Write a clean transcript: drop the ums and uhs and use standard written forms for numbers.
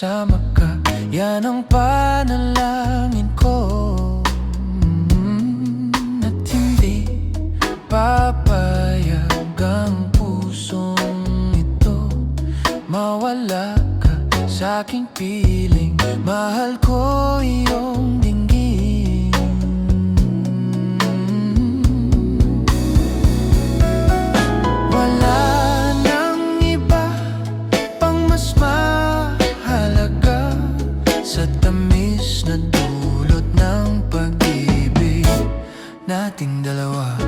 kasama ka, yan ang panalangin ko. At hindi papayag ang pusong ito mawala ka sa aking piling. Mahal ko iyong dinggin. Wala nang iba pang mas mahalaga sa tamis na dulot ng pag-ibig nating dalawa.